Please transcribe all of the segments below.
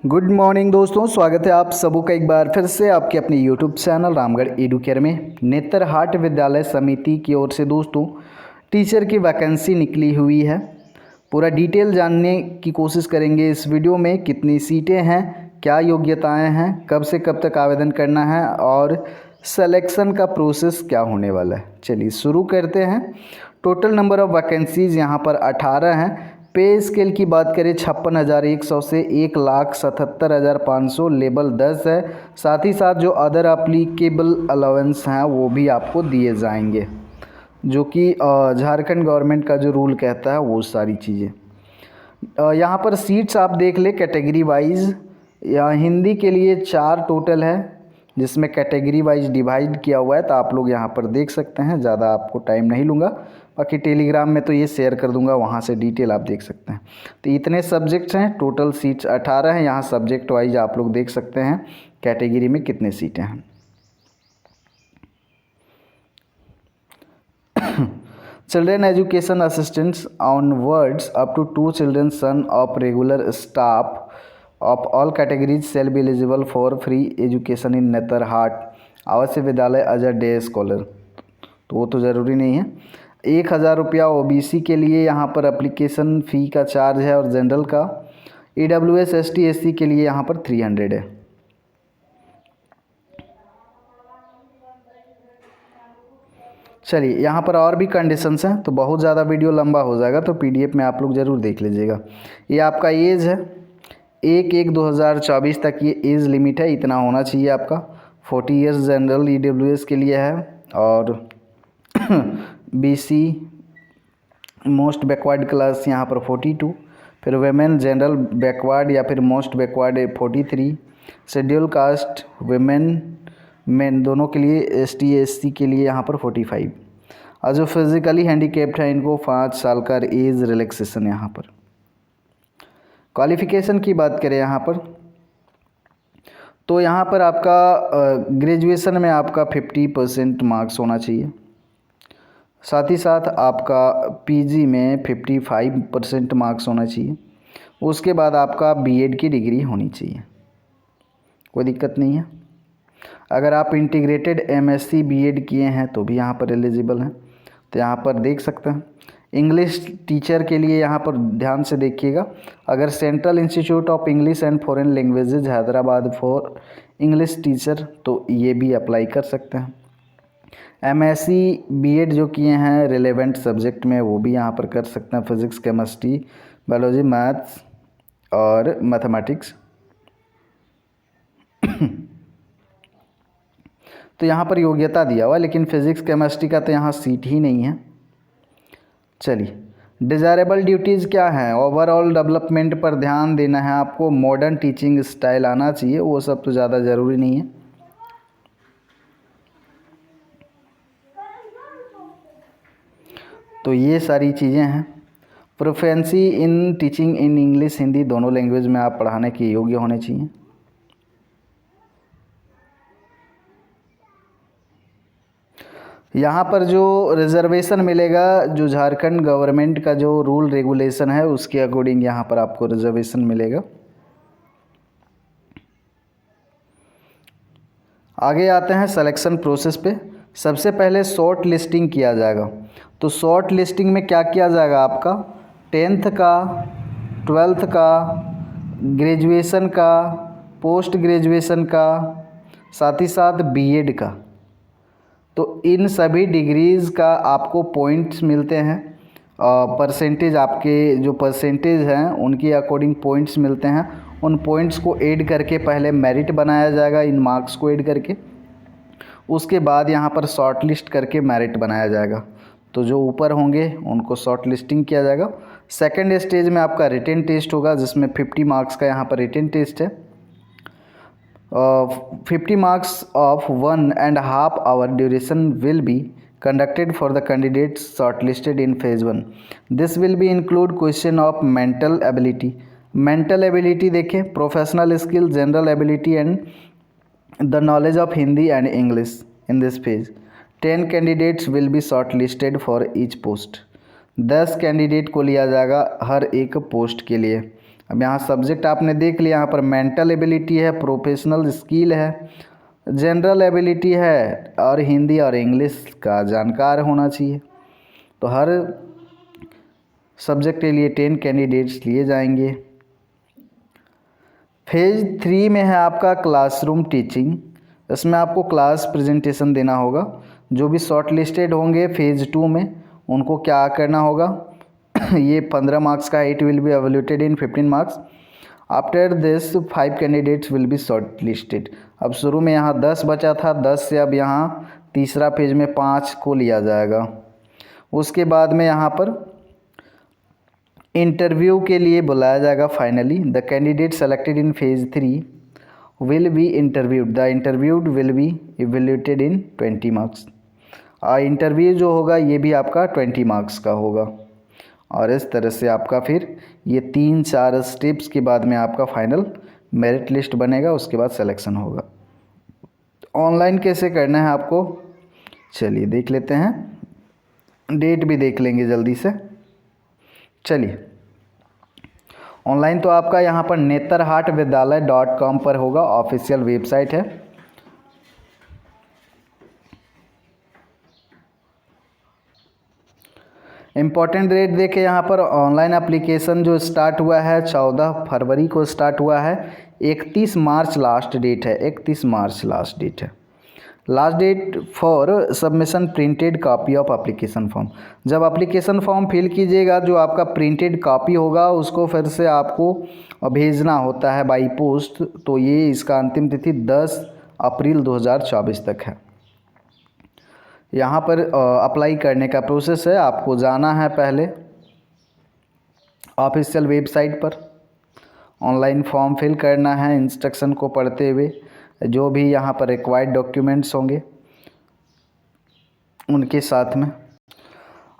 Good morning दोस्तों, स्वागत है आप सबों का एक बार फिर से आपके अपने यूट्यूब चैनल रामगढ़ एडुकेयर में। नेतरहाट विद्यालय समिति की ओर से दोस्तों टीचर की वैकेंसी निकली हुई है। पूरा डिटेल जानने की कोशिश करेंगे इस वीडियो में। कितनी सीटें हैं, क्या योग्यताएं हैं, कब से कब तक आवेदन करना है और सिलेक्शन का प्रोसेस क्या होने वाला है। चलिए शुरू करते हैं। टोटल नंबर ऑफ़ वैकेंसीज़ यहाँ पर 18 हैं। पे स्केल की बात करें 56,100 से 1,77,500 लेवल 10 है। साथ ही साथ जो अदर अप्लीकेबल अलाउंस हैं वो भी आपको दिए जाएंगे, जो कि झारखंड गवर्नमेंट का जो रूल कहता है वो सारी चीज़ें। यहाँ पर सीट्स आप देख ले कैटेगरी वाइज। या हिंदी के लिए 4 टोटल है, जिसमें कैटेगरी वाइज डिवाइड किया हुआ है, तो आप लोग यहाँ पर देख सकते हैं। ज़्यादा आपको टाइम नहीं लूँगा, बाकी टेलीग्राम में तो ये शेयर कर दूंगा, वहाँ से डिटेल आप देख सकते हैं। तो इतने सब्जेक्ट्स हैं, टोटल सीट्स 18 हैं। यहाँ सब्जेक्ट वाइज आप लोग देख सकते हैं कैटेगरी में कितने सीटें हैं। Children education assistants on words up to 2 children son of regular staff of all categories shall be eligible for free education in Netarhat आवासीय विद्यालय अजय डे स्कॉलर। तो वो तो ज़रूरी नहीं है। 1,000 रुपया ओबीसी के लिए यहाँ पर एप्लीकेशन फ़ी का चार्ज है, और जनरल का ईडब्ल्यूएस एसटी एससी के लिए यहाँ पर 300 है। चलिए यहाँ पर और भी कंडीशंस हैं, तो बहुत ज़्यादा वीडियो लंबा हो जाएगा, तो पीडीएफ में आप लोग ज़रूर देख लीजिएगा। ये आपका एज है 1/1/2024 तक, ये एज लिमिट है, इतना होना चाहिए आपका। 40 ईयर्स जनरल ईडब्ल्यूएस के लिए है, और बीसी मोस्ट बैकवर्ड क्लास यहाँ पर 42, फिर वेमेन जनरल बैकवर्ड या फिर most backward 43, schedule caste women main दोनों के लिए, एसटी एससी के लिए यहाँ पर 45, और जो फिज़िकली हैंडीकेप्ड है इनको 5 साल का एज रिलैक्सेशन। यहाँ पर क्वालिफ़िकेशन की बात करें यहाँ पर, तो यहाँ पर आपका ग्रेजुएशन में आपका 50% मार्क्स होना चाहिए। साथ ही साथ आपका पीजी में 55% मार्क्स होना चाहिए। उसके बाद आपका बीएड की डिग्री होनी चाहिए, कोई दिक्कत नहीं है। अगर आप इंटीग्रेटेड एमएससी बीएड किए हैं तो भी यहाँ पर एलिजिबल हैं। तो यहाँ पर देख सकते हैं। इंग्लिश टीचर के लिए यहाँ पर ध्यान से देखिएगा, अगर central institute of English and foreign languages Hyderabad for English teacher, तो ये भी अप्लाई कर सकते हैं। एमएससी बीएड जो किए हैं रिलेवेंट सब्जेक्ट में, वो भी यहाँ पर कर सकते हैं, फिज़िक्स केमिस्ट्री बायोलॉजी मैथ्स और मैथमेटिक्स। तो यहाँ पर योग्यता दिया हुआ है, लेकिन फिज़िक्स केमिस्ट्री का तो यहाँ सीट ही नहीं है। चलिए, डिज़ायरेबल ड्यूटीज़ क्या हैं? ओवरऑल डेवलपमेंट पर ध्यान देना है आपको, मॉडर्न टीचिंग स्टाइल आना चाहिए, वो सब तो ज़्यादा ज़रूरी नहीं है। तो ये सारी चीज़ें हैं। Proficiency in teaching in English Hindi दोनों लैंग्वेज में आप पढ़ाने के योग्य होने चाहिए। यहाँ पर जो रिज़र्वेशन मिलेगा, जो झारखंड गवर्नमेंट का जो रूल रेगुलेशन है उसके अकॉर्डिंग यहाँ पर आपको रिज़र्वेशन मिलेगा। आगे आते हैं सिलेक्शन प्रोसेस पे। सबसे पहले शॉर्ट लिस्टिंग किया जाएगा। तो शॉर्ट लिस्टिंग में क्या किया जाएगा? आपका 10th का, 12th का, ग्रेजुएशन का, पोस्ट ग्रेजुएशन का, साथ ही साथ बीएड का। तो इन सभी डिग्रीज़ का आपको पॉइंट्स मिलते हैं, परसेंटेज, आपके जो परसेंटेज हैं उनके अकॉर्डिंग पॉइंट्स मिलते हैं। उन पॉइंट्स को ऐड करके पहले मेरिट बनाया जाएगा, इन मार्क्स को ऐड करके। उसके बाद यहाँ पर शॉर्ट लिस्ट करके मेरिट बनाया जाएगा। तो जो ऊपर होंगे उनको शॉर्ट लिस्टिंग किया जाएगा। सेकेंड स्टेज में आपका रिटन टेस्ट होगा, जिसमें 50 मार्क्स का यहाँ पर रिटन टेस्ट है। 50 marks of 1.5 hour duration will be conducted for the candidates shortlisted in phase 1. This will be include question of mental ability. Mental ability देखें, professional skill, general ability and the knowledge of Hindi and English in this phase. 10 candidates will be shortlisted for each post. 10 candidate को लिया जाएगा हर एक post के लिए। अब यहाँ subject आपने देख लिया, यहाँ पर मेंटल एबिलिटी है, प्रोफेशनल स्किल है, जनरल एबिलिटी है और हिंदी और इंग्लिश का जानकार होना चाहिए। तो हर सब्जेक्ट के लिए 10 कैंडिडेट्स लिए जाएंगे। फेज़ 3 में है आपका क्लासरूम टीचिंग। इसमें आपको क्लास प्रेजेंटेशन देना होगा। जो भी शॉर्ट लिस्टेड होंगे फेज़ 2 में उनको क्या करना होगा ये 15 मार्क्स का, it will be evaluated in 15 marks. After this 5 candidates will be shortlisted. अब शुरू में यहाँ 10 बचा था, 10 से अब यहाँ तीसरा फेज में 5 को लिया जाएगा। उसके बाद में यहाँ पर इंटरव्यू के लिए बुलाया जाएगा। Finally the candidate selected in phase 3 will be interviewed, the interviewed will be evaluated in 20 marks. Interview जो होगा ये भी आपका 20 मार्क्स का होगा। और इस तरह से आपका फिर ये 3-4 स्टेप्स के बाद में आपका फाइनल मेरिट लिस्ट बनेगा, उसके बाद सिलेक्शन होगा। ऑनलाइन कैसे करना है आपको, चलिए देख लेते हैं, डेट भी देख लेंगे जल्दी से। चलिए ऑनलाइन तो आपका यहाँ पर नेतरहाटविद्यालय.com पर होगा, ऑफिशियल वेबसाइट है। इम्पॉर्टेंट डेट देखें यहाँ पर, ऑनलाइन एप्लीकेशन जो स्टार्ट हुआ है 14 फरवरी को स्टार्ट हुआ है, 31 मार्च लास्ट डेट है, 31 मार्च लास्ट डेट है। Last date for submission printed copy of application form. जब एप्लीकेशन फॉर्म फिल कीजिएगा जो आपका प्रिंटेड कॉपी होगा उसको फिर से आपको भेजना होता है बाई पोस्ट। तो ये इसका अंतिम तिथि 10 अप्रैल 2024 तक है। यहाँ पर अप्लाई करने का प्रोसेस है, आपको जाना है पहले ऑफिशियल वेबसाइट पर, ऑनलाइन फॉर्म फिल करना है, इंस्ट्रक्शन को पढ़ते हुए जो भी यहाँ पर रिक्वायर्ड डॉक्यूमेंट्स होंगे उनके साथ में।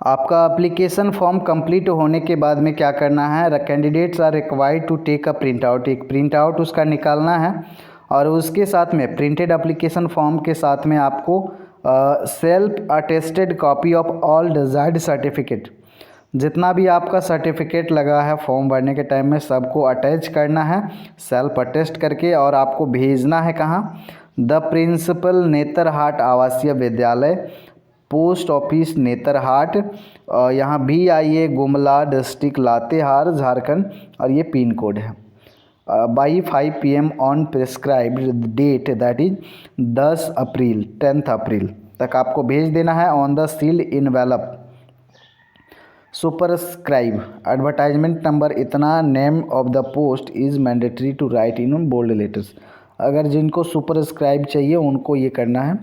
आपका एप्लीकेशन फॉर्म कंप्लीट होने के बाद में क्या करना है, candidates are required to take a print out, एक प्रिंट आउट उसका निकालना है। और उसके साथ में प्रिंटेड एप्लीकेशन फॉर्म के साथ में आपको self attested copy of all desired certificate, जितना भी आपका सर्टिफिकेट लगा है फॉर्म भरने के टाइम में सबको अटैच करना है सेल्फ अटेस्ट करके, और आपको भेजना है कहाँ, द प्रिंसिपल नेतरहाट आवासीय विद्यालय, पोस्ट ऑफिस नेतरहाट, यहाँ BIA गुमला डिस्ट्रिक्ट लातेहार झारखंड, और ये पिन कोड है। By 5 PM on prescribed date that is 10 April 10 अप्रैल तक आपको भेज देना है on the sealed envelope superscribe advertisement number इतना, name of the post is mandatory to write in bold letters. अगर जिनको सुपरस्क्राइब चाहिए उनको ये करना है।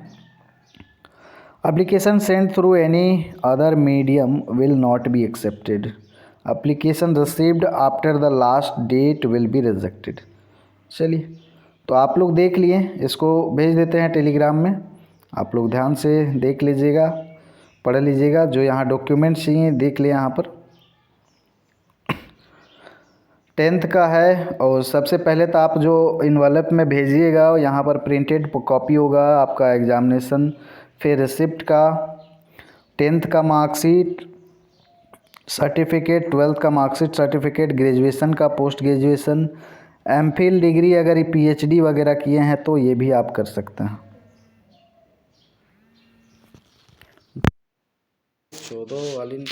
Application send through any other medium will not be accepted, application received after the last date will be rejected. चलिए तो आप लोग देख लिए, इसको भेज देते हैं टेलीग्राम में, आप लोग ध्यान से देख लीजिएगा, पढ़ लीजिएगा, जो यहाँ डॉक्यूमेंट्स चाहिए देख ले। यहाँ पर 10th का है, और सबसे पहले तो आप जो इन्वेलप में भेजिएगा यहाँ पर प्रिंटेड कॉपी होगा आपका एग्जामिनेशन, फिर रिसिप्ट का, 10th का मार्कशीट सर्टिफिकेट, 12th का मार्कशीट सर्टिफिकेट, ग्रेजुएशन का, पोस्ट ग्रेजुएशन, MPhil डिग्री अगर ये PhD वगैरह किए हैं तो ये भी आप कर सकते हैं। 14 वाली